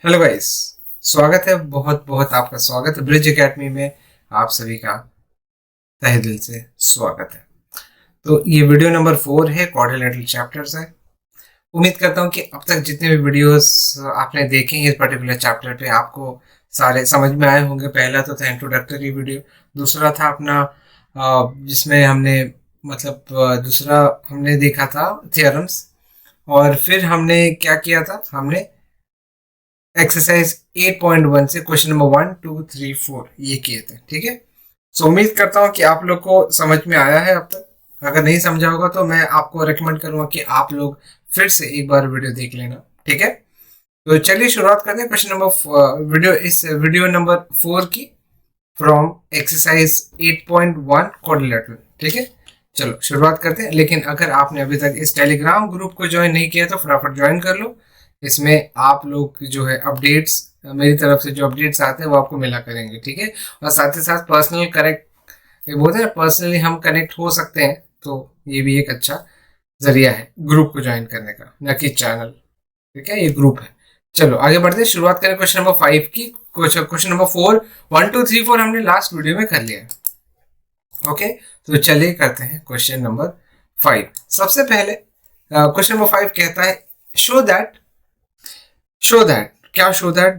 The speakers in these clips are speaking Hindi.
Hello guys. स्वागत है, बहुत बहुत आपका स्वागत है ब्रिज एकेडमी में। आप सभी का तहे दिल से स्वागत है। तो ये वीडियो नंबर 4 है, क्वाड्रिलेटरल चैप्टर्स है। उम्मीद करता हूँ कि अब तक जितने भी वीडियोस आपने देखे हैं इस पर्टिकुलर चैप्टर पे आपको सारे समझ में आए होंगे। पहला तो था इंट्रोडक्टरी वीडियो, दूसरा था अपना जिसमें हमने दूसरा हमने देखा था थियरम्स, और फिर हमने क्या किया था, हमने एक्सरसाइज 8.1 से क्वेश्चन नंबर 1 2 3 4 ये किए थे। ठीक है, सो उम्मीद करता हूँ कि आप लोग को समझ में आया है अब तक। अगर नहीं समझा होगा तो मैं आपको रेकमेंड करूंगा कि आप लोग फिर से एक बार वीडियो देख लेना। ठीक है, तो चलिए शुरुआत करते हैं क्वेश्चन नंबर वीडियो नंबर 4 की, फ्रॉम एक्सरसाइज 8.1 क्वाड्रिलेटरल। ठीक है, चलो शुरुआत करते हैं। लेकिन अगर आपने अभी तक इस टेलीग्राम ग्रुप को ज्वाइन नहीं किया तो फटाफट ज्वाइन कर लो। इसमें आप लोग जो है अपडेट्स, मेरी तरफ से जो अपडेट्स आते हैं वो आपको मिला करेंगे। ठीक है, और साथ ही साथ पर्सनल करेक्ट, ये बोलते हैं पर्सनली हम कनेक्ट हो सकते हैं, तो ये भी एक अच्छा जरिया है ग्रुप को ज्वाइन करने का, न कि चैनल। ठीक है, ये ग्रुप है। चलो आगे बढ़ते हैं, शुरुआत करें क्वेश्चन नंबर 5 की। क्वेश्चन नंबर 4 1 2 3 4 हमने लास्ट वीडियो में कर लिया है। ओके, तो चलिए करते हैं क्वेश्चन नंबर 5। सबसे पहले क्वेश्चन नंबर 5 कहता है शो दैट क्या शो दैट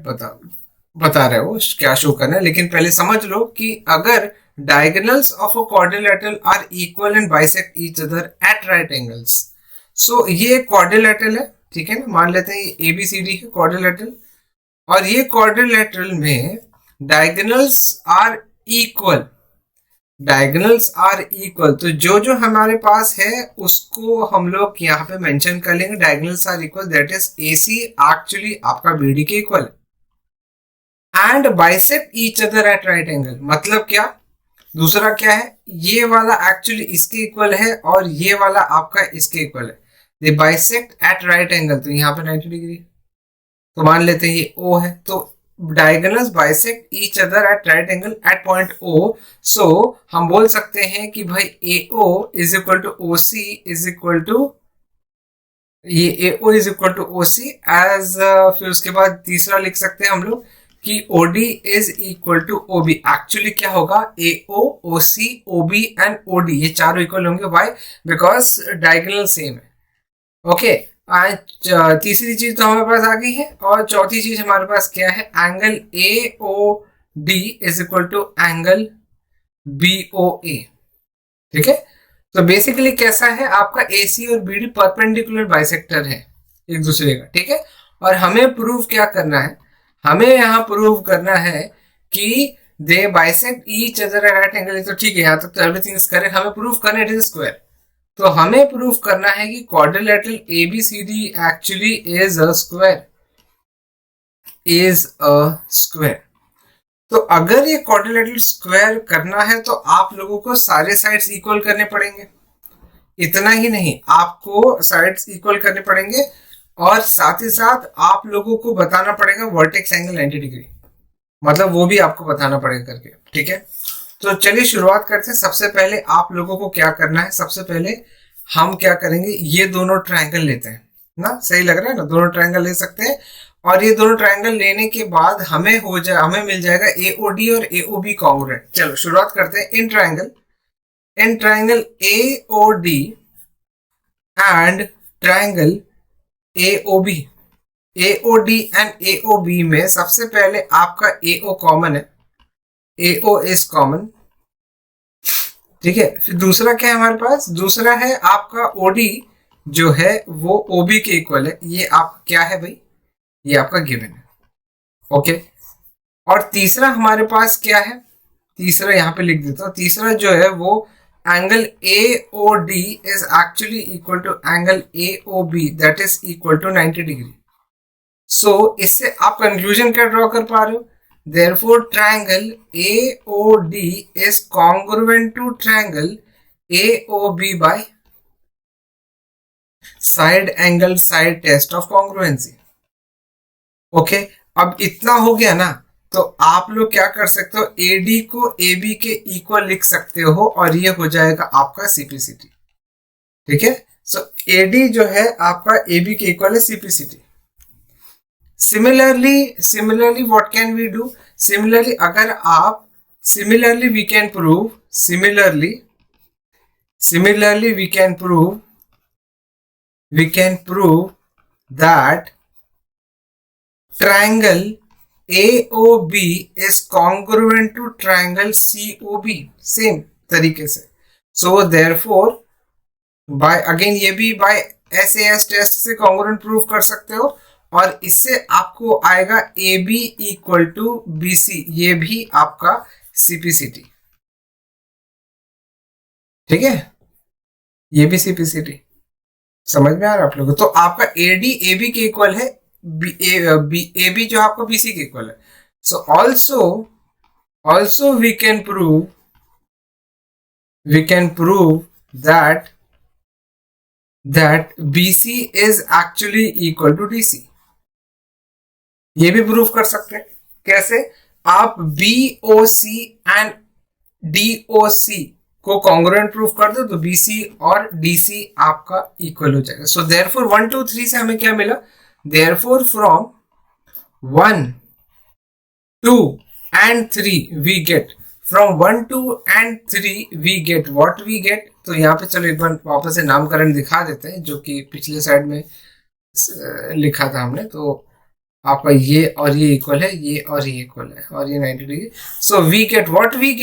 बता रहे हो क्या शो करना है। लेकिन पहले समझ लो कि अगर diagonals of a quadrilateral are equal and bisect each other at right angles. So ये क्वाड्रिलेटरल है, ठीक है ना, मान लेते हैं ये ABCD है क्वाड्रिलेटरल, और ये क्वाड्रिलेटरल में डायगोनल्स आर इक्वल, तो जो जो हमारे पास है उसको हम लोग यहाँ पे मेंशन कर लेंगे। Diagonals are equal, that is AC actually आपका BD के equal and bisect each other at right angle. मतलब क्या, दूसरा क्या है, ये वाला एक्चुअली इसके इक्वल है और ये वाला आपका इसके इक्वल है। दे बाइसेक्ट एट राइट एंगल, तो यहाँ पे 90 डिग्री, तो मान लेते हैं ये O है। तो diagonals bisect each other at right angle at point O। So हम बोल सकते हैं कि भाई AO is equal to OC is equal to, ये AO is equal to OC as, फिर उसके बाद तीसरा लिख सकते हैं हम लोग कि OD is equal to OB। Actually क्या होगा, AO OC OB and OD ये चारों इक्वल होंगे। वाई? बिकॉज डायगोनल सेम है। ओके, आज तीसरी चीज तो हमारे पास आ गई है, और चौथी चीज हमारे पास क्या है, angle AOD is equal to angle BOA। ठीक है, तो बेसिकली कैसा है, आपका AC और BD परपेंडिकुलर बाइसेक्टर है एक दूसरे का। ठीक है, और हमें प्रूव क्या करना है, हमें यहाँ प्रूव करना है कि they bisect each other at right angle. तो ठीक है, यहाँ तक तो एवरीथिंग इज करेक्ट। हमें प्रूव करना है इट इज स्क्वायर, तो हमें प्रूफ करना है कि quadrilateral ABCD actually is a square. तो अगर ये क्वाड्रिलेटरल स्क्वायर करना है तो आप लोगों को सारे साइड्स इक्वल करने पड़ेंगे। इतना ही नहीं, आपको साइड्स इक्वल करने पड़ेंगे, और साथ ही साथ आप लोगों को बताना पड़ेगा वर्टेक्स एंगल 90 डिग्री, मतलब वो भी आपको बताना पड़ेगा करके। ठीक है, तो चलिए शुरुआत करते हैं। सबसे पहले आप लोगों को क्या करना है, सबसे पहले हम क्या करेंगे, ये दोनों ट्रायंगल लेते हैं ना, सही लग रहा है ना, दोनों ट्रायंगल ले सकते हैं। और ये दोनों ट्रायंगल लेने के बाद हमें मिल जाएगा AOD और AOB कॉन्ग्रुएंट। चलो शुरुआत करते हैं। In triangle AOD and triangle AOB, AOD and AOB में सबसे पहले आपका AO कॉमन है, AO इज कॉमन। ठीक है, फिर दूसरा क्या है हमारे पास, दूसरा है आपका OD जो है वो OB के इक्वल है। ये आपका क्या है भाई, ये आपका गिवन है। ओके, और तीसरा हमारे पास क्या है, तीसरा यहाँ पे लिख देता हूँ। तीसरा जो है वो angle AOD is actually equal to angle AOB, that is equal to 90 degree. So इससे आप कंक्लूजन क्या ड्रॉ कर पा रहे हो, therefore triangle AOD is congruent to triangle AOB by side angle side test of congruency। Okay, अब इतना हो गया ना, तो आप लोग क्या कर सकते हो, AD को AB के इक्वल लिख सकते हो, और ये हो जाएगा आपका CPCT। ठीक है, सो AD जो है आपका AB के इक्वल है CPCT। Similarly what can we do? Similarly अगर आप similarly we can prove we can prove that triangle AOB is congruent to triangle COB, same तरीके से. So therefore by again ये भी by SAS टेस्ट से congruent प्रूव कर सकते हो, और इससे आपको आएगा AB इक्वल टू BC, ये भी आपका CPCT. ठीक है, ये भी CPCT. समझ में आ रहा है आप लोगों को? तो आपका AD AB के इक्वल है, AB जो आपका BC के इक्वल है. So also we can prove that BC is actually equal to DC. ये भी प्रूव कर सकते हैं. कैसे? आप BOC एंड DOC को कॉन्ग्रुएंट प्रूफ कर दो तो BC और DC आपका इक्वल हो जाएगा. सो देयरफॉर 1 2 3 से हमें क्या मिला? Therefore from 1 2 and 3 we get, from 1 2 and 3 we get what we get. तो यहाँ पे चलो एक बार वापस से नामकरण दिखा देते हैं जो कि पिछले साइड में लिखा था हमने. तो आपका ये और ये इक्वल है, ये और ये इक्वल है, और ये 90 degree. So we get what we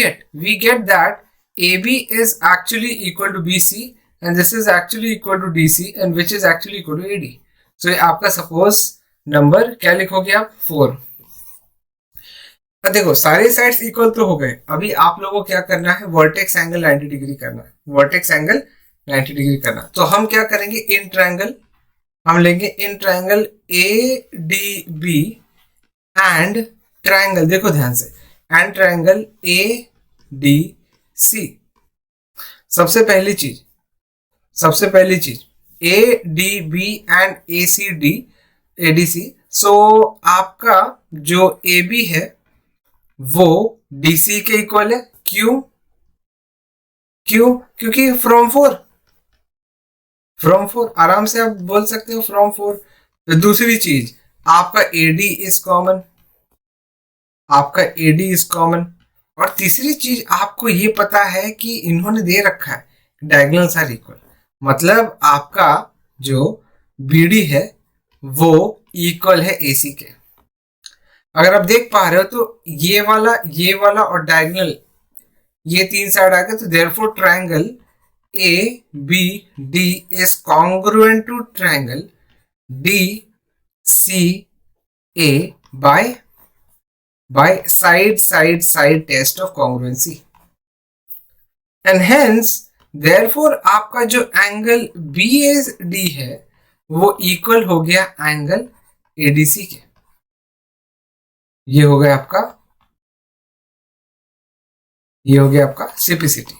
get that AB is actually equal to BC and this is actually equal to DC and which is actually equal to AD. So ये आपका सपोज नंबर क्या लिखोगे आप? 4. देखो सारे साइड्स इक्वल तो हो गए. अभी आप लोगों को क्या करना है? वर्टेक्स एंगल 90 डिग्री करना है. वर्टेक्स एंगल 90 डिग्री करना. तो हम क्या करेंगे? इन ट्रायंगल हम लेंगे, इन ट्रायंगल ADB एंड ट्रायंगल, देखो ध्यान से, एंड ट्रायंगल ADC. सबसे पहली चीज ADB एंड ADC. सो आपका जो AB है वो DC के इक्वल है. क्यों? क्योंकि फ्रॉम 4 आराम से आप बोल सकते हो फ्रॉम 4. तो दूसरी चीज आपका AD इज कॉमन. और तीसरी चीज आपको ये पता है कि इन्होंने दे रखा है डायगोनल्स आर इक्वल, मतलब आपका जो BD है वो इक्वल है AC के. अगर आप देख पा रहे हो तो ये वाला और डायगोनल ये 3 साइड आ गए. तो therefore triangle ABD is congruent to triangle DCA by side test of congruency, and hence therefore आपका जो एंगल BAD है वो इक्वल हो गया एंगल ADC के. ये हो गया आपका CPCT.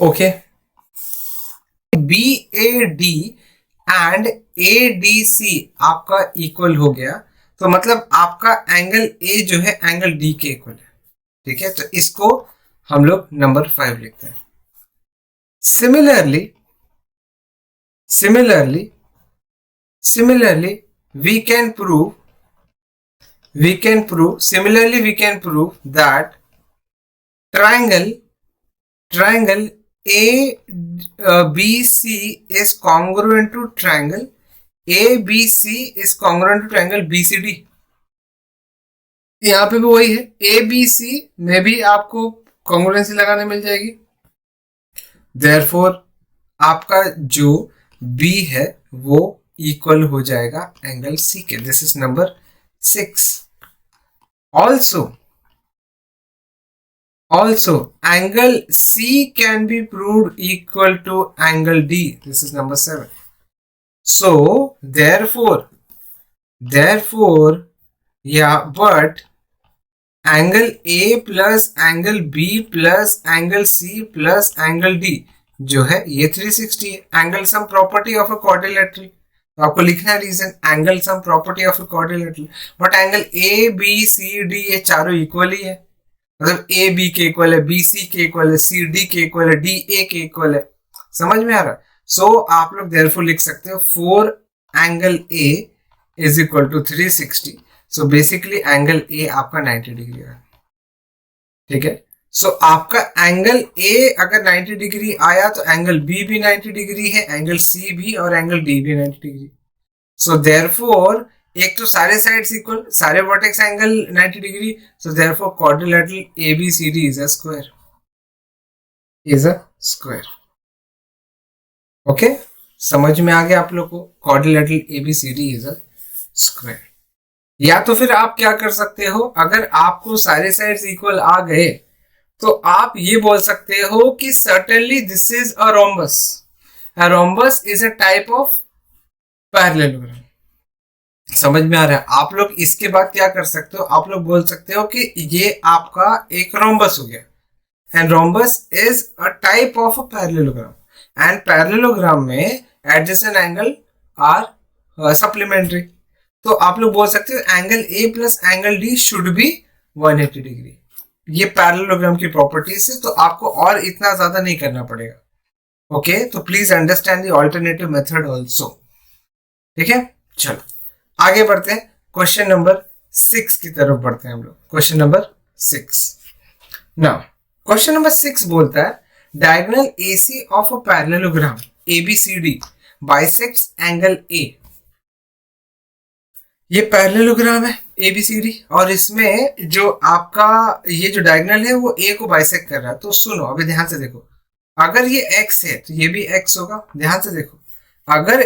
Okay, BAD and ADC आपका इक्वल हो गया. तो मतलब आपका एंगल A जो है एंगल D के इक्वल है. ठीक है, तो इसको हम लोग नंबर 5 लिखते हैं. Similarly we can prove that triangle ABC is congruent to triangle BCD. यहाँ पे भी वही है, ABC में भी आपको कॉन्ग्रुएंसी लगाने मिल जाएगी. देयरफॉर आपका जो B है वो इक्वल हो जाएगा एंगल C के. This is number 6. Also angle C can be proved equal to angle D. This is number 7. So therefore but angle A plus angle B plus angle C plus angle D जो है ये 360 है. Angle sum property of a quadrilateral. तो आपको लिखना है reason, angle sum property of a quadrilateral. But angle ABCD ये चारों इक्वल ही है, मतलब AB के इक्वल है, BC के इक्वल है, CD के इक्वल है, DA के इक्वल है. समझ में आ रहा है? सो आप लोग देयरफॉर लिख सकते हो 4 angle A is equal to 360. So basically angle A आपका 90 डिग्री है. ठीक है. सो आपका एंगल ए अगर 90 डिग्री आया तो एंगल बी भी 90 डिग्री है, एंगल सी भी, और एंगल डी भी 90 डिग्री. सो देयरफॉर एक तो सारे साइड्स इक्वल, सारे vertex angle 90 degree. So therefore quadrilateral ABCD is a square, is a square. Okay, समझ में आ गया आप लोग को? Quadrilateral ABCD is a square. या तो फिर आप क्या कर सकते हो, अगर आपको सारे साइड्स इक्वल आ गए तो आप ये बोल सकते हो कि certainly this is a rhombus. A rhombus is a type of parallelogram. समझ में आ रहा है? आप लोग इसके बाद क्या कर सकते हो, आप लोग बोल सकते हो कि ये आपका एक रोम्बस हो गया. And rhombus is a type of a parallelogram. And parallelogram में एडजेसेंट एंगल आर सप्लीमेंट्री. तो आप लोग बोल सकते हो angle A plus angle D should be 180 degree. ये पैरेललोग्राम की प्रॉपर्टीज है, तो आपको और इतना ज्यादा नहीं करना पड़ेगा. ओके, तो please understand the alternative method also. ठीक है, चलो आगे बढ़ते हैं. क्वेश्चन नंबर 6 की तरफ बढ़ते हैं हम लोग. Question number 6. Now question number 6 बोलता है diagonal AC of a parallelogram ABCD bisects angle A. ये पैरेललोग्राम है ABCD, और इसमें जो आपका ये जो डायगोनल है वो A को बाइसेक्ट कर रहा है. तो सुनो अभी ध्यान से देखो, अगर ये x है तो ये भी x होगा. ध्यान से देखो, अगर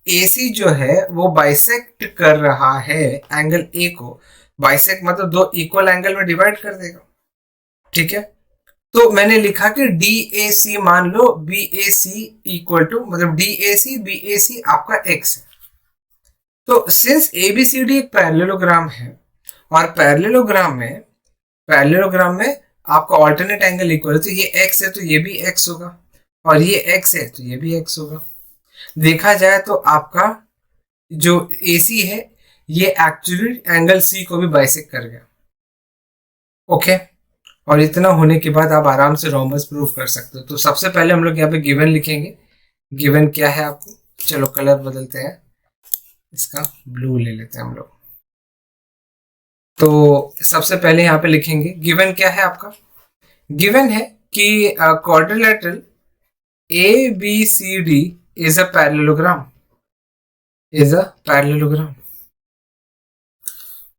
AC जो है वो बाइसेक्ट कर रहा है एंगल A को, बाइसेक्ट मतलब दो इक्वल एंगल में डिवाइड कर देगा. ठीक है, तो मैंने लिखा कि DAC मान लो BAC इक्वल टू, मतलब DAC BAC आपका x है. तो सिंस ABCD एक पैरेललोग्राम है, और पैरेललोग्राम में आपका ऑल्टरनेट एंगल इक्वल है, तो ये x है तो ये भी x होगा, और ये x है तो ये भी x होगा. देखा जाए तो आपका जो AC है ये एक्चुअली एंगल C को भी बाइसेक्ट कर गया. ओके, और इतना होने के बाद आप आराम से रोम्बस प्रूफ कर सकते हो. तो सबसे पहले हम लोग यहाँ पे गिवन लिखेंगे. गिवन क्या है आपको, चलो कलर बदलते हैं, इसका ब्लू ले लेते हैं हम लोग. तो सबसे पहले यहाँ पे लिखेंगे गिवन क्या है आपका. गिवन है कि quadrilateral ABCD is a parallelogram, is a parallelogram.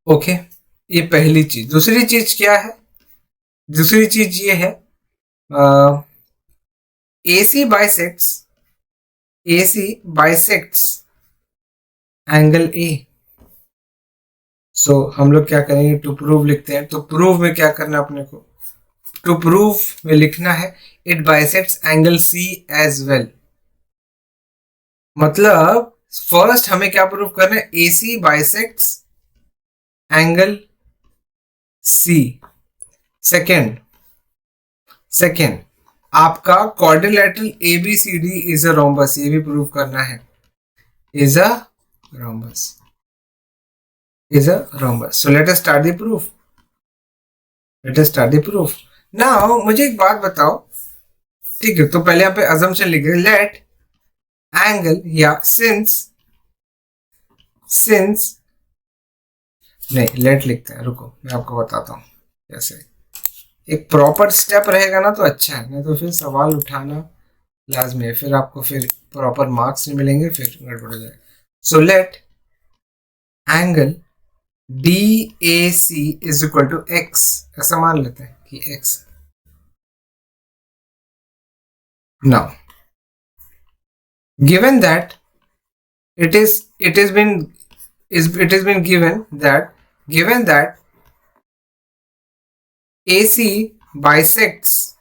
Okay, ये पहली चीज. दूसरी चीज क्या है, दूसरी चीज ये है AC बाइसेक्ट्स एंगल A. सो हम लोग क्या करेंगे, टू प्रूव लिखते हैं. तो प्रूव में क्या करना अपने को, टू प्रूव में लिखना है it bisects angle C as well. मतलब फर्स्ट हमें क्या प्रूव करना है, AC bisects angle C. Second आपका quadrilateral ABCD is a rhombus, ये भी प्रूव करना है, is a rhombus, is a rhombus. So let us start the proof. Now मुझे एक बात बताओ. ठीक है, तो पहले यहाँ पे अजम्पशन लिख रहे, लेट एंगल या सिंस नहीं, लेट लिखते हैं, रुको मैं आपको बताता हूँ कैसे. एक प्रॉपर स्टेप रहेगा ना तो अच्छा है, नहीं तो फिर सवाल उठाना लाजमी है, फिर आपको फिर प्रॉपर मार्क्स नहीं मिलेंगे, फिर गड़बड़ हो जाएगा. So let angle DAC is equal to x, ऐसा मान लेते हैं कि x. Now given that it has been given that AC bisects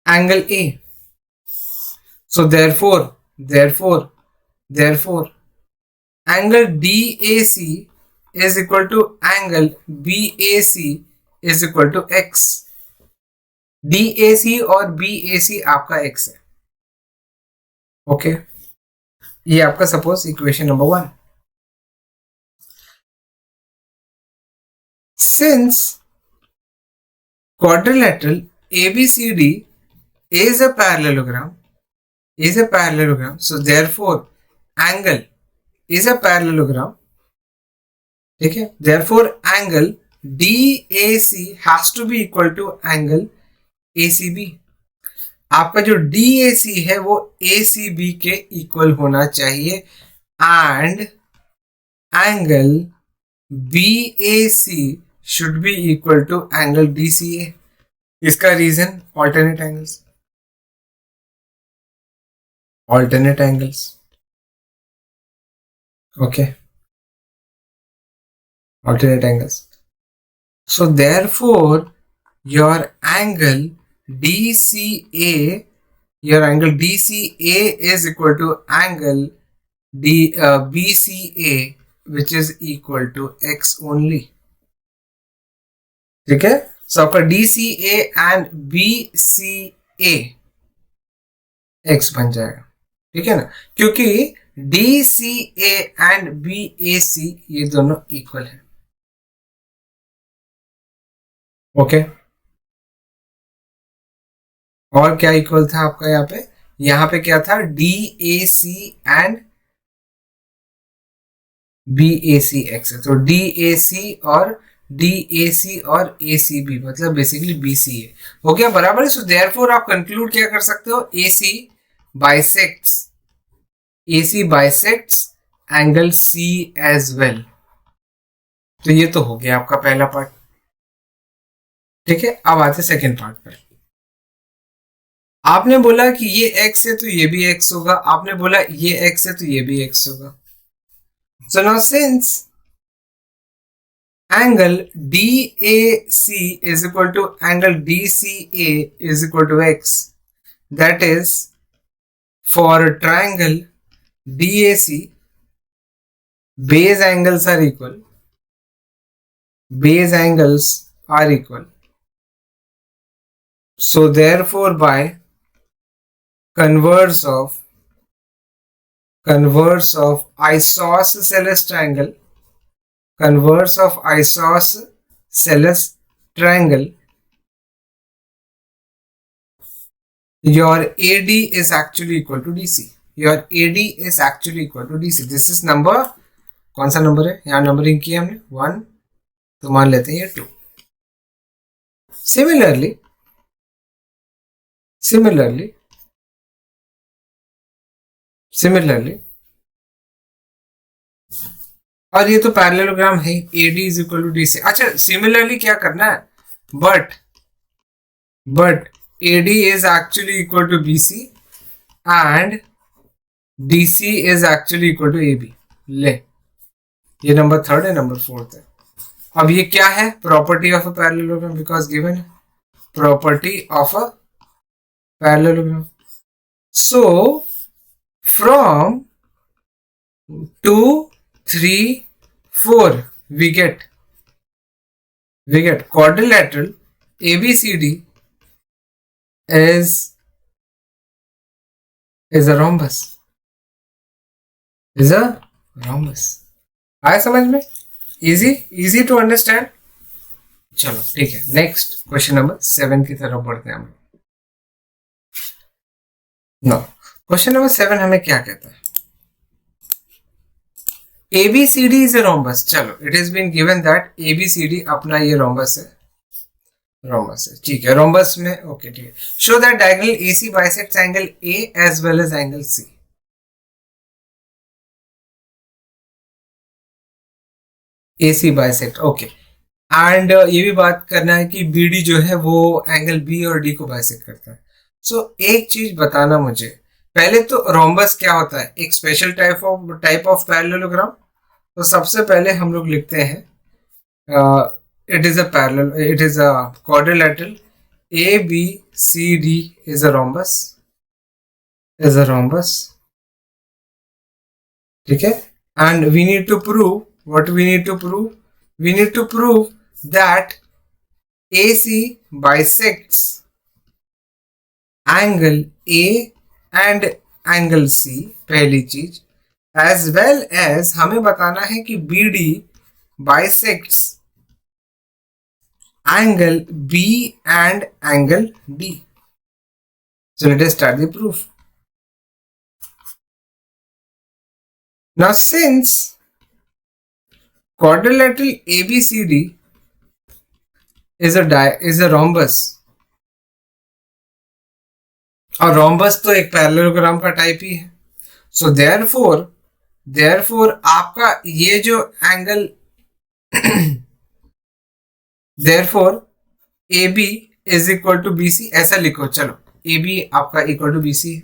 angle A. So therefore angle DAC is equal to angle BAC is equal to x. DAC और BAC आपका x है. ओके, ये आपका suppose equation number 1. Since quadrilateral ABCD is a parallelogram, so therefore angle is a parallelogram, ठीक है, therefore angle DAC has to be equal to angle ACB। आपका जो DAC है वो ACB के इक्वल होना चाहिए and angle BAC should be equal to angle DCA। इसका reason alternate angles, alternate angles, okay, alternate angles. So therefore your angle DCA, your angle DCA is equal to angle BCA, which is equal to x only, ठीक है। so आपका DCA and BCA x बन जाएगा, ठीक है ना, क्योंकि DCA एंड BAC ये दोनों इक्वल है, ओके। और क्या इक्वल था आपका यहाँ पे क्या था, DAC एंड BAC x है, तो DAC और ACB मतलब बेसिकली BCA हो गया बराबर है। सो देयरफॉर आप कंक्लूड क्या कर सकते हो, AC bisects angle C as well. तो ये तो हो गया आपका पहला पार्ट, ठीक है। अब आते सेकेंड पार्ट पर। आपने बोला कि ये x है तो ये भी x होगा, आपने बोला ये x है तो ये भी x होगा। So now since angle DAC is equal to angle DCA is equal to x, that is for a triangle DAC base angles are equal, so therefore by converse of isosceles triangle, your AD is actually equal to DC, this is number, कौन सा नंबर है, यहाँ नंबरिंग किया हमने 1, तो मान लेते हैं ये 2। सिमिलरली और ये तो पैरेललोग्राम है, AD is equal to DC। अच्छा सिमिलरली क्या करना है, but AD is actually equal to BC and DC is actually equal to AB। ले, ये नंबर 3 है, नंबर 4 है। अब ये क्या है, property of a parallelogram, because given है property of a parallelogram. So from 2, 3, 4 we get quadrilateral ABCD is a rhombus, आया समझ में, इजी टू अंडरस्टैंड। चलो ठीक है, नेक्स्ट क्वेश्चन नंबर 7 की तरफ बढ़ते हैं हम। नो, क्वेश्चन नंबर 7 हमें क्या कहता है, ABCD इज a rhombus। चलो, it is been given that ABCD अपना ये rhombus है, ठीक है, rhombus में ओके ठीक है। Show that diagonal AC bisects angle A as well as angle C। AC bisect, okay. And ये भी बात करना है कि BD जो है वो एंगल B और D को बाइसेक्ट करता है। सो एक चीज बताना मुझे, पहले तो रोम्बस क्या होता है, एक स्पेशल टाइप ऑफ पैरेललोग्राम। तो सबसे पहले हम लोग लिखते हैं it is a quadrilateral ABCD is a rhombus, ठीक है। And we need to prove, what we need to prove that AC bisects angle A and angle C, पहली चीज, as well as हमें बताना है कि BD bisects angle B and angle D। So let us start the proof। Now since quadrilateral ABCD is a rhombus, और rhombus तो एक पैरेललोग्राम का टाइप ही है, so therefore आपका ये जो angle therefore AB is equal to BC, ऐसा लिखो, चलो AB आपका इक्वल टू BC है,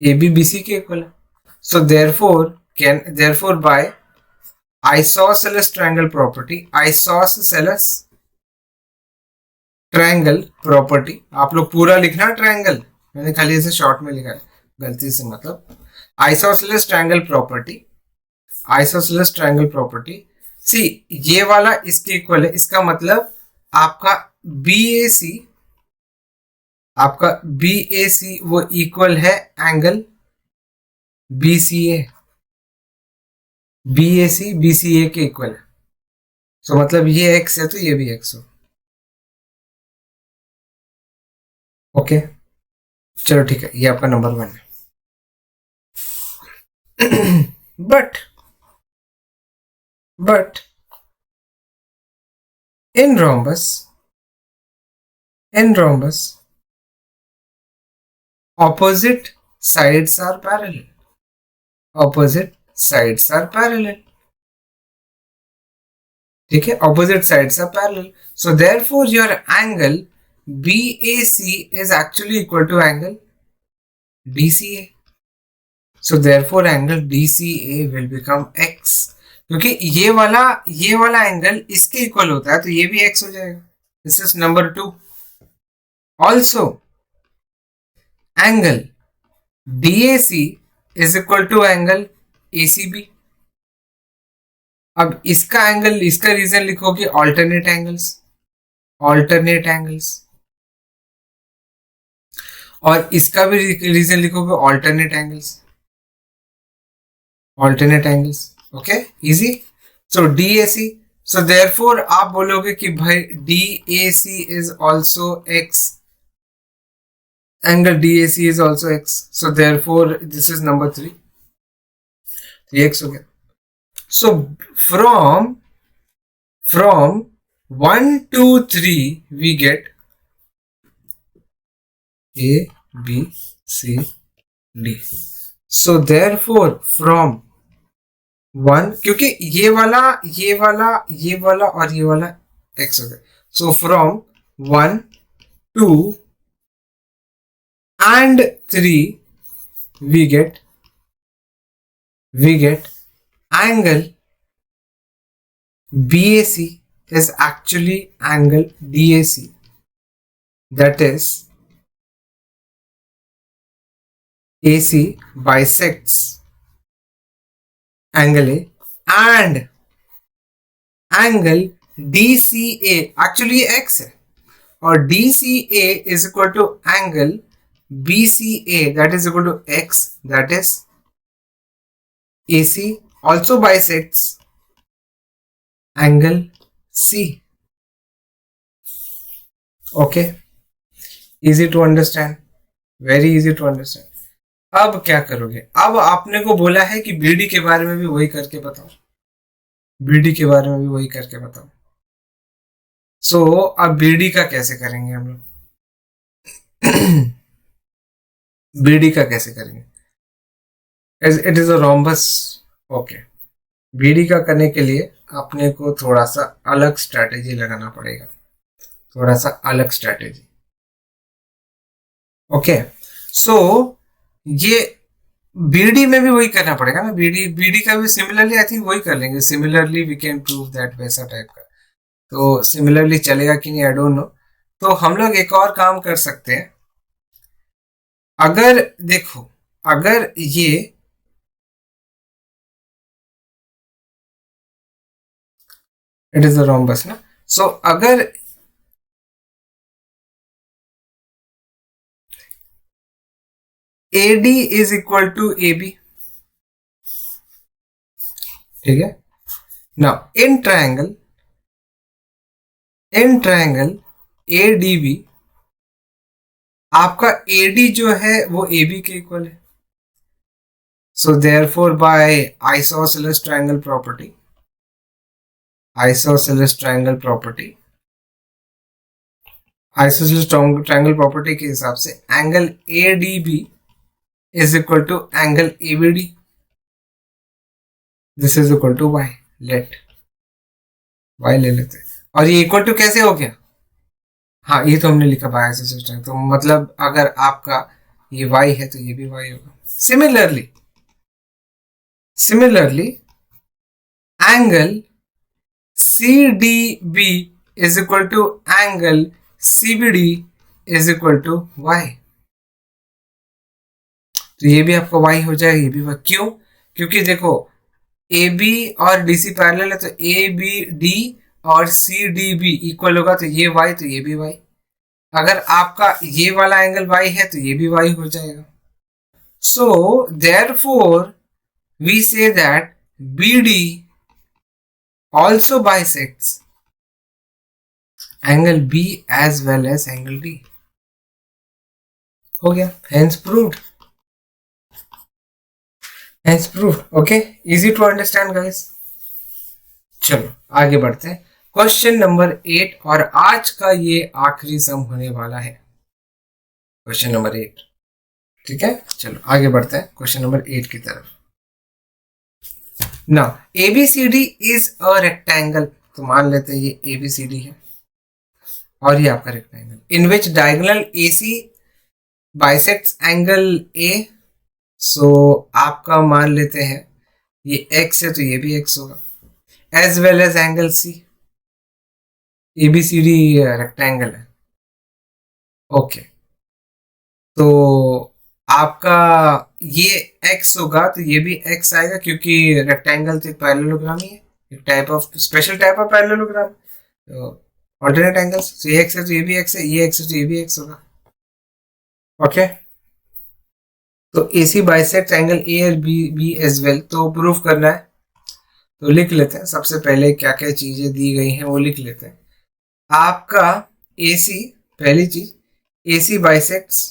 AB BC के इक्वल है, so therefore by isosceles triangle property, आप लोग पूरा लिखना ट्रायंगल, मैंने खाली इसे शॉर्ट में लिखा है गलती से, मतलब आइसोसेलेस ट्रायंगल प्रॉपर्टी, सी ये वाला इसके इक्वल है, इसका मतलब आपका BAC वो इक्वल है एंगल BCA, BAC BCA के इक्वल है, सो मतलब ये x है तो ये भी x हो, ओके चलो ठीक है, ये आपका नंबर 1 है। but in rhombus opposite sides are parallel, ठीक है, opposite sides are parallel, so therefore your angle BAC is actually equal to angle DCA, so therefore angle DCA will become x, क्योंकि ये वाला एंगल इसके इक्वल होता है तो ये भी x हो जाएगा, this is number 2। Also angle DAC is equal to angle ACB, अब इसका रीजन लिखोगे ऑल्टरनेट एंगल्स, और इसका भी रीजन लिखोगे alternate angles, okay easy. So DAC, so therefore आप बोलोगे कि भाई DAC is also x, angle DAC is also x, so therefore this is number 3, ये x हो गया। So from 1 2 3 we get A B C D, so therefore from 1, क्योंकि ये वाला और ये वाला x हो गया, so from 1 2 and 3 we get angle BAC is actually angle DAC, that is AC bisects angle A and angle DCA actually x है, और DCA is equal to angle BCA that is equal to x, that is AC also bisects angle C, okay, easy to understand, very easy to understand। अब क्या करोगे, अब आपने को बोला है कि BD के बारे में भी वही करके बताओ, सो अब BD का कैसे करेंगे हम लोग BD का कैसे करेंगे, it is a rhombus, okay. BD का करने के लिए अपने को थोड़ा सा अलग स्ट्रैटेजी लगाना पड़ेगा, ओके। सो ये BD में भी वही करना पड़ेगा ना, BD का भी सिमिलरली आई थिंक वही कर लेंगे, similarly we can prove that, वैसा टाइप का, तो सिमिलरली चलेगा कि नहीं आई डोंट नो। तो हम लोग एक और काम कर सकते हैं, अगर देखो अगर ये इट इज अ रोम्बस ना, सो अगर AD is equal to AB, ठीक है, नाउ इन ट्रायंगल ADB आपका AD जो है वो AB के इक्वल है, So therefore by isosceles triangle property isosceles triangle property के हिसाब से angle ADB is equal to angle ABD, this is equal to y, let y ले लेते हैं। और ये इक्वल टू कैसे हो गया, हाँ ये तो हमने लिखा बाय आइसोसेलेस ट्रायंगल, तो मतलब अगर आपका ये y है तो ये भी y होगा। Similarly angle CDB is equal to angle CBD is equal to y, तो ये भी आपका y हो जाएगा, ये भी y। क्यों? क्योंकि देखो AB और DC पैरेलल है, तो ABD और CDB इक्वल होगा, तो ये y तो ये भी y। अगर आपका ये वाला एंगल y है तो ये भी y हो जाएगा। So therefore we say that BD also bisects angle B as well as angle D। हो गया, hence proved, okay, easy to understand guys। चलो आगे बढ़ते हैं, क्वेश्चन नंबर 8, और आज का ये आखिरी सम होने वाला है, क्वेश्चन नंबर 8, ठीक है। चलो आगे बढ़ते हैं क्वेश्चन नंबर 8 की तरफ। Now ABCD is a rectangle, तो मान लेते हैं ये ABCD है और ये आपका rectangle, in which diagonal AC bisects angle A। सो आपका मान लेते हैं ये x है तो ये भी x होगा, as well as angle C। ABCD rectangle है, ओके। तो आपका ये x होगा तो ये भी x आएगा, क्योंकि रेक्टेंगल तो एक पैरेललोग्राम ही है, एक type of special type of parallelogram, तो ऑल्टरनेट एंगल्स, तो ये x है तो ये भी x है, ये x है तो ये भी x होगा, ओके। तो AC बाइसेक्ट एंगल A और B एज वेल, तो प्रूफ करना है तो लिख लेते हैं। सबसे पहले क्या क्या चीजें दी गई हैं वो लिख लेते हैं। आपका AC, पहली चीज AC bisects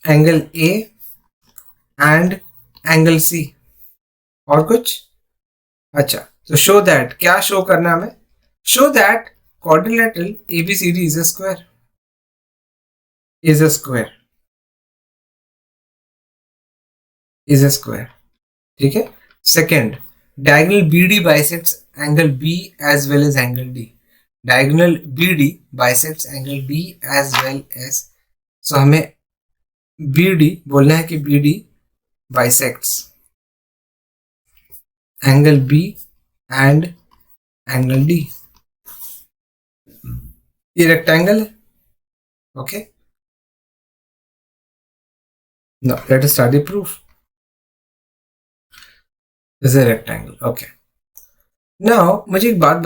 angle A and angle C, और कुछ? अच्छा, तो शो दैट, क्या शो करना हमें? Show that quadrilateral ABCD is a square, ठीक है। Second, diagonal BD bisects angle B as well as angle D, diagonal BD bisects angle B as well as, so हमें BD बोलना है कि BD bisects angle B and angle D। ये रेक्टेंगल है, okay. Now let us start the proof. This is a rectangle, okay. Now मुझे एक बात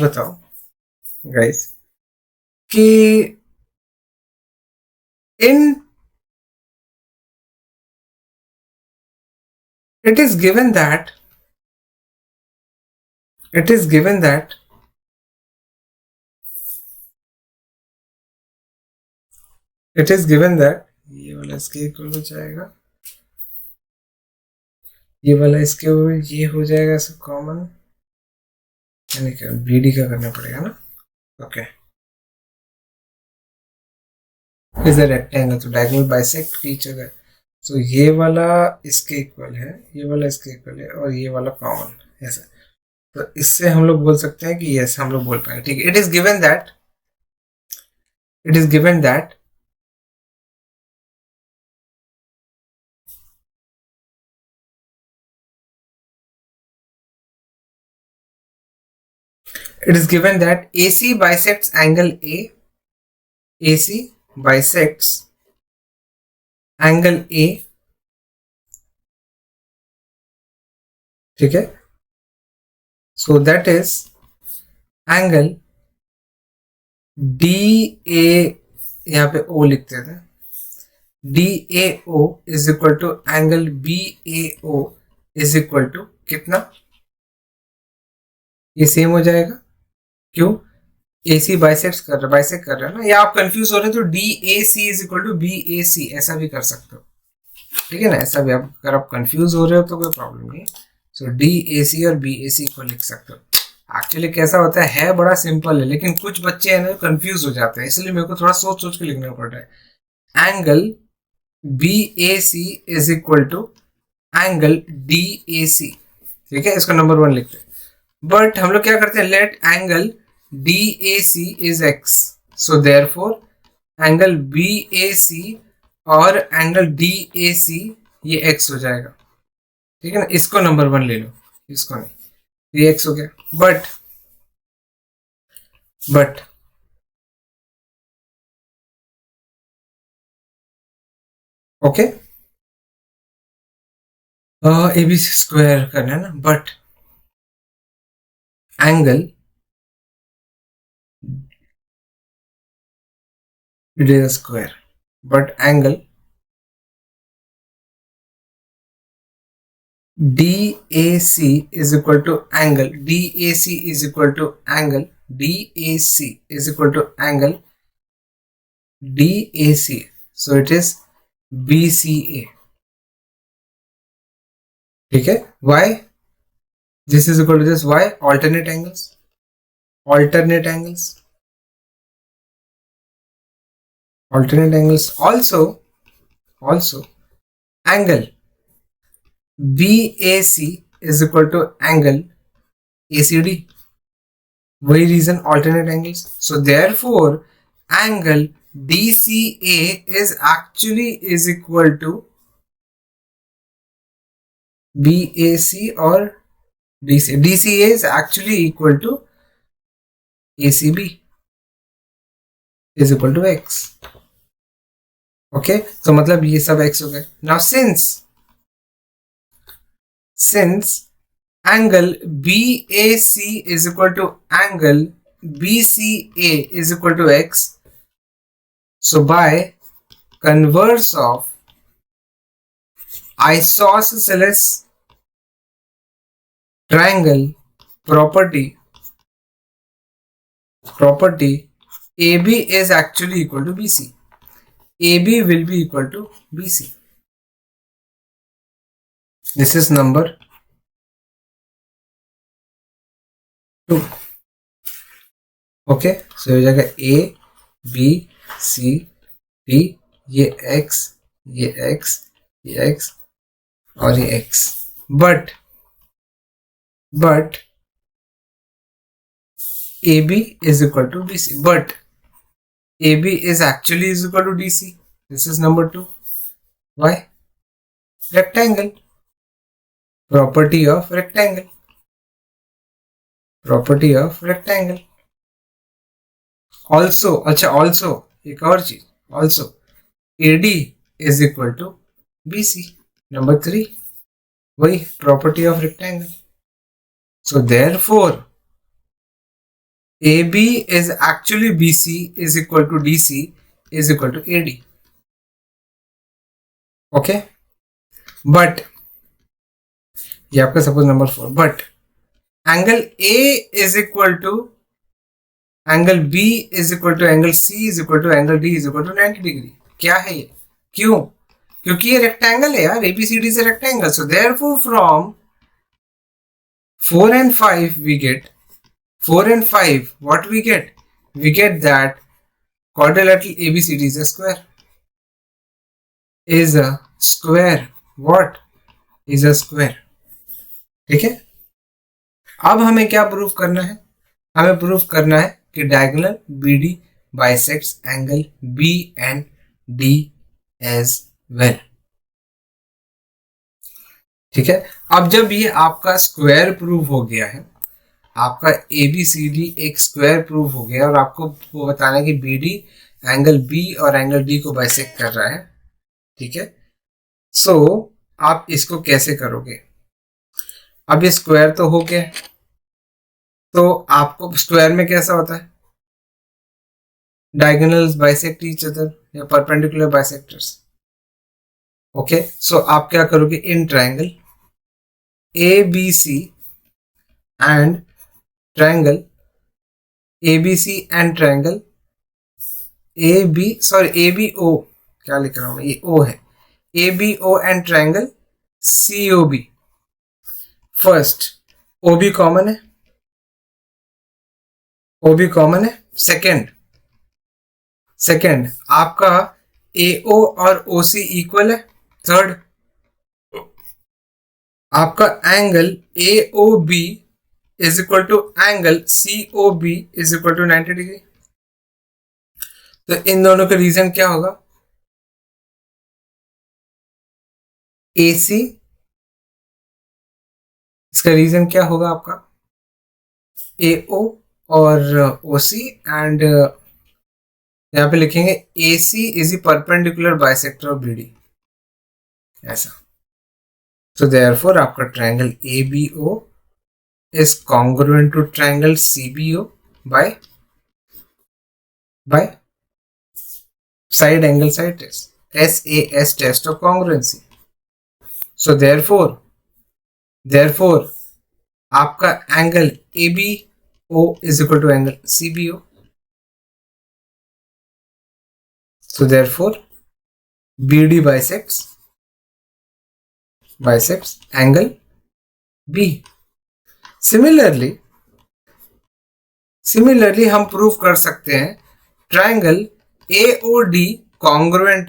बताओ गाइस, कि इन it is given that ये वाला इसके इक्वल हो जाएगा, ये वाला इसके ये हो जाएगा सब कॉमन, यानी क्या BD का करना पड़ेगा ना, ओके। इज अ रेक्टेंगल, तो डायगोनल बाइसेक्ट ईच अदर, तो ये वाला इसके इक्वल है, ये वाला इसके इक्वल है, और ये वाला कॉमन, ऐसा। तो इससे हम लोग बोल सकते हैं कि यस, हम लोग बोल पाएंगे, ठीक है। It is given that it is given that AC bisects angle A, AC bisects angle A, ठीक है। so that is angle DA, यहाँ पे O लिखते थे, DAO is equal to angle BAO is equal to कितना, ये सेम हो जाएगा, क्यों? AC बाइसेक्ट कर रहा है ना, या आप कंफ्यूज हो रहे हैं तो DAC is equal to BAC ऐसा भी कर सकते हो, ठीक है ना। ऐसा भी आप, अगर आप कंफ्यूज हो रहे हो तो कोई प्रॉब्लम नहीं। सो DAC और BAC को लिख सकते हो। एक्चुअली कैसा होता है बड़ा सिंपल है, लेकिन कुछ बच्चे हैं ना कंफ्यूज हो जाते हैं, इसलिए मेरे को थोड़ा सोच सोच के लिखना पड़ रहा है। Angle BAC is equal to angle DAC, ठीक है, इसको नंबर 1 लिखते हैं। बट हम लोग क्या करते हैं, late angle DAC is x, so therefore angle BAC और एंगल DAC ये x हो जाएगा, ठीक है ना। इसको नंबर 1 ले लो, इसको नहीं, ये x हो गया। बट ओके, ABC स्क्वायर करना है ना, but angle it is a square, but angle DAC is equal to angle DAC is equal to angle DAC is equal to angle DAC, so it is BCA, ठीक है। Why this is equal to this? Why? Alternate angles, alternate angles, alternate angles. Also angle BAC is equal to angle ACD, वही reason, alternate angles. So therefore angle DCA is actually is equal to BAC or DCA. DCA is actually equal to ACB is equal to X. Okay, so मतलब ये सब X हो गए। Now since angle BAC is equal to angle BCA is equal to X, so by converse of isosceles triangle property AB is actually equal to BC. AB will be equal to BC. This is number 2. Okay, so हो जाएगा A B C D, ये X, ये X, ये X और ये X, but AB is equal to BC, but AB is actually is equal to DC. This is number 2. Why? Rectangle, property of rectangle, property of rectangle. Also अच्छा, also एक और चीज, also AD is equal to BC, number 3, वही property of rectangle. So therefore AB is actually BC is equal to DC is equal to AD. Okay, but ये आपका suppose number 4, but angle A is equal to angle B is equal to angle C is equal to angle D is equal to 90 degree. क्या है ये, क्यों? क्योंकि ये रेक्टेंगल है यार, ABCD is a rectangle. So therefore from 4 and 5 we get 4 and 5, what we get? We get that quadrilateral ABCD is a square. Is a square. What? Is a square. ठीक है। अब हमें क्या प्रूव करना है? हमें प्रूव करना है कि diagonal BD bisects angle B and D as well. ठीक है। अब जब ये आपका स्क्वायर प्रूव हो गया है, आपका ABCD एक स्क्वायर प्रूव हो गया, और आपको वो बताना है कि BD एंगल B और एंगल D को बाइसेक्ट कर रहा है, ठीक है। सो आप इसको कैसे करोगे? अब ये स्क्वायर तो हो गया, तो आपको स्क्वायर में कैसा होता है, डायगोनल्स बाइसेक्ट ईच अदर या परपेंडिकुलर बाइसेक्टर्स। ओके, सो आप क्या करोगे, in triangle ABC and triangle ABC and triangle ABO, क्या लिख रहा हूं मैं, ये O है, ABO and triangle COB। First OB common है, OB कॉमन है। सेकंड आपका AO और OC इक्वल है। थर्ड आपका angle AOB is equal to angle COB is equal to 90 degree. तो इन दोनों का रीजन क्या होगा, AC, इसका रीजन क्या होगा आपका AO और OC, एंड यहां पे लिखेंगे AC is the perpendicular bisector of BD, ऐसा। So therefore आपका triangle ABO is congruent to triangle CBO by side angle side test, SAS test of congruency. So therefore आपका angle ABO is equal to angle CBO. So therefore BD bisects angle B. Similarly हम प्रूव कर सकते हैं triangle AOD congruent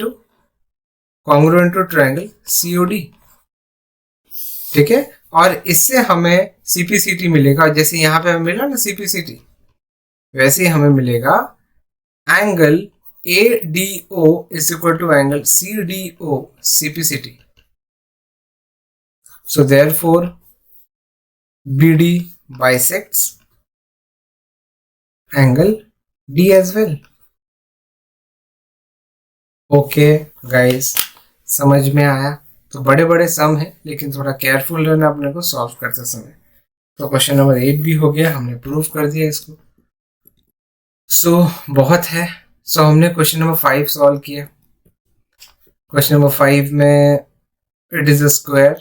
to triangle COD, ठीक है। और इससे हमें CPCT मिलेगा, जैसे यहां पे हमें मिला ना CPCT, वैसे ही हमें मिलेगा angle ADO is equal to angle CDO CPCT। So therefore BD bisects angle D as well. Okay guys, समझ में आया। तो बड़े बड़े सम है, लेकिन थोड़ा केयरफुल रहना अपने को सॉल्व करते समय। तो क्वेश्चन नंबर 8 भी हो गया, हमने प्रूव कर दिया इसको। बहुत है। हमने क्वेश्चन नंबर 5 सॉल्व किया। क्वेश्चन नंबर 5 में इट इज अ स्क्वायर,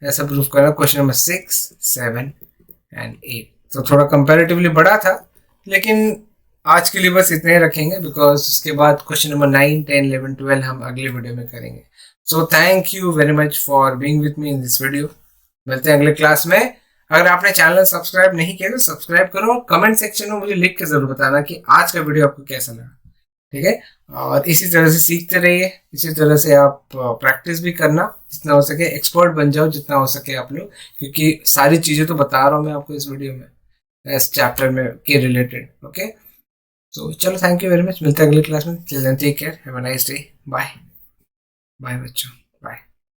ऐसा प्रूफ करना। क्वेश्चन नंबर 6, 7 एंड 8 तो थोड़ा कंपैरेटिवली बड़ा था, लेकिन आज के लिए बस इतने ही रखेंगे, बिकॉज उसके बाद क्वेश्चन नंबर 9, 10, 11, 12 हम अगले वीडियो में करेंगे। So thank you very much for being with me in this video. मिलते हैं अगले क्लास में। अगर आपने चैनल सब्सक्राइब नहीं किया तो सब्सक्राइब करो, और कमेंट सेक्शन में मुझे लिख के जरूर बताना कि आज का वीडियो आपको कैसा लगा, ठीक है। और इसी तरह से सीखते रहिए, इसी तरह से आप प्रैक्टिस भी करना, जितना हो सके एक्सपर्ट बन जाओ, जितना हो सके आप लोग, क्योंकि सारी चीजें तो बता रहा हूँ मैं आपको इस वीडियो में, इस चैप्टर में के रिलेटेड। ओके, तो चलो, थैंक यू वेरी मच। मिलते हैं अगली क्लास में। Take care, have a nice day, bye bye बच्चों।